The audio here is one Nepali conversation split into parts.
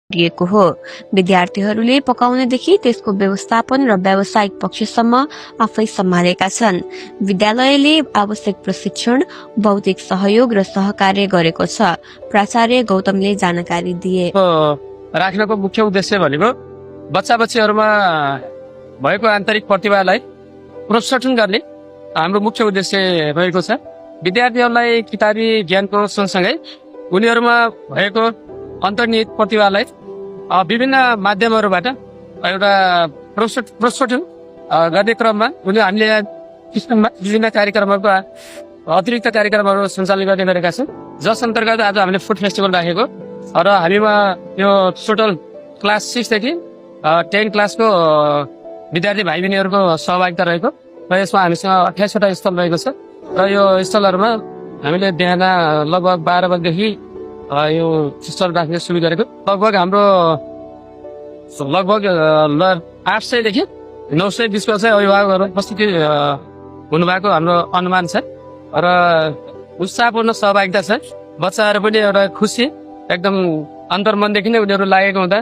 दिएको हो। विद्यार्थीहरूले पकाउनेदेखि त्यसको व्यवस्थापन र व्यावसायिक पक्षसम्म आफै सम्हालेका छन्। विद्यालयले आवश्यक प्रशिक्षण, बौद्धिक सहयोग र सहकार्य गरेको छ। प्राचार्य गौतमले जानकारी दिए। राख्नको मुख्य उद्देश्य भनेको बच्चा बच्चीहरूमा भएको आन्तरिक प्रतिभालाई प्रोत्साहन गर्ने हाम्रो मुख्य उद्देश्य रहेको छ। विद्यार्थीहरूलाई किताबी ज्ञानको सँगसँगै उनीहरूमा भएको अन्तर्निहित प्रतिभालाई विभिन्न माध्यमहरूबाट एउटा प्रोत्साहन गर्ने क्रममा हामीले किसिममा विभिन्न कार्यक्रमहरूको अतिरिक्त कार्यक्रमहरू सञ्चालन गर्ने गरेका छौँ, जस अन्तर्गत आज हामीले फुड फेस्टिभल राखेको र हामीमा यो टोटल क्लास 6 देखि 10 क्लासको विद्यार्थी भाइ बहिनीहरूको सहभागिता रहेको र यसमा हामीसँग 28 वटा स्थल रहेको छ र यो स्थलहरूमा हामीले बिहान लगभग 12 बजेदेखि यो स्टल राख्ने सुरु गरेको। लगभग हाम्रो 800 देखि 900 बिचको चाहिँ अभिभावकहरू उपस्थिति हुनुभएको हाम्रो अनुमान छ र उत्साहपूर्ण सहभागिता छ। बच्चाहरू पनि एउटा खुसी एकदम अन्तर्मनदेखि नै उनीहरू लागेको हुँदा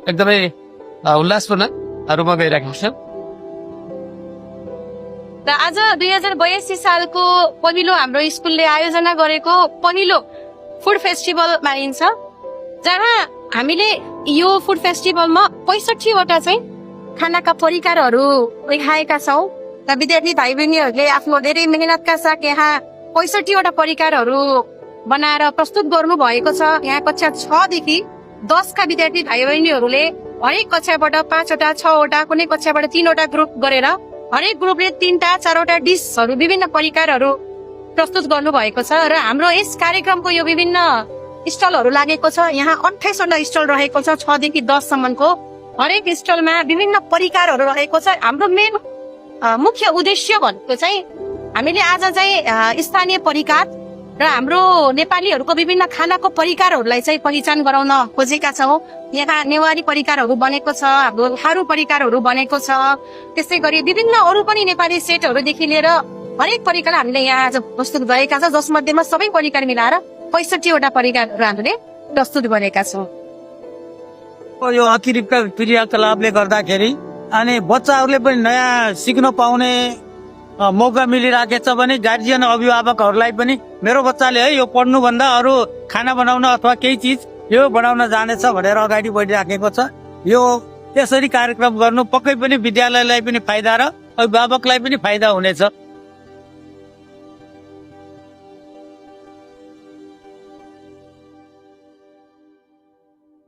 एकदमै उल्लासपूर्ण रूपमा गइरहेको छ। र आज 2082 सालको पहिलो हाम्रो स्कुलले आयोजना गरेको पहिलो फुड फेस्टिभल मानिन्छ, जहाँ हामीले यो फुड फेस्टिभलमा 65 वटा चाहिँ खानाका परिकारहरू देखाएका छौँ र विद्यार्थी भाइ बहिनीहरूले आफ्नो धेरै मेहनतका साथ यहाँ 65 वटा परिकारहरू बनाएर प्रस्तुत गर्नु भएको छ। यहाँ कक्षा 6 देखि 10 का विद्यार्थी भाइ बहिनीहरूले हरेक कक्षाबाट 5 वटा 6 वटा कुनै कक्षाबाट 3 वटा ग्रुप गरेर हरेक ग्रुपले 3टा 4 वटा डिसहरू विभिन्न परिकारहरू प्रस्तुत गर्नु भएको छ र हाम्रो यस कार्यक्रमको यो विभिन्न स्टलहरू लागेको छ। यहाँ 28 वटा स्टल रहेको छ। 6 देखि 10 सम्मको हरेक स्टलमा विभिन्न परिकारहरू रहेको छ। हाम्रो मेन मुख्य उद्देश्य भनेको चाहिँ हामीले आज चाहिँ स्थानीय परिकार र हाम्रो नेपालीहरूको विभिन्न खानाको परिकारहरूलाई चाहिँ पहिचान गराउन खोजेका छौँ। यहाँ नेवारी परिकारहरू बनेको छ, हाम्रो थारू परिकारहरू बनेको छ, त्यसै गरी विभिन्न अरू पनि नेपाली सेटहरूदेखि लिएर हरेक परिकार हामीले यहाँ आज प्रस्तुत गरेका छौँ, जसमध्येमा सबै परिकार मिलाएर 65 वटा परिकारहरू हामीले प्रस्तुत गरेका छौँ। यो अतिरिक्त क्रियाकलापले गर्दाखेरि अनि बच्चाहरूले पनि नयाँ सिक्न पाउने मौका मिलिराखेको छ भने गार्जियन अभिभावकहरूलाई पनि मेरो बच्चाले है यो पढ्नुभन्दा अरू खाना बनाउन अथवा केही चिज यो बनाउन जानेछ भनेर अगाडि बढिराखेको छ। यो त्यसरी कार्यक्रम गर्नु पक्कै पनि विद्यालयलाई पनि फाइदा र अभिभावकलाई पनि फाइदा हुनेछ।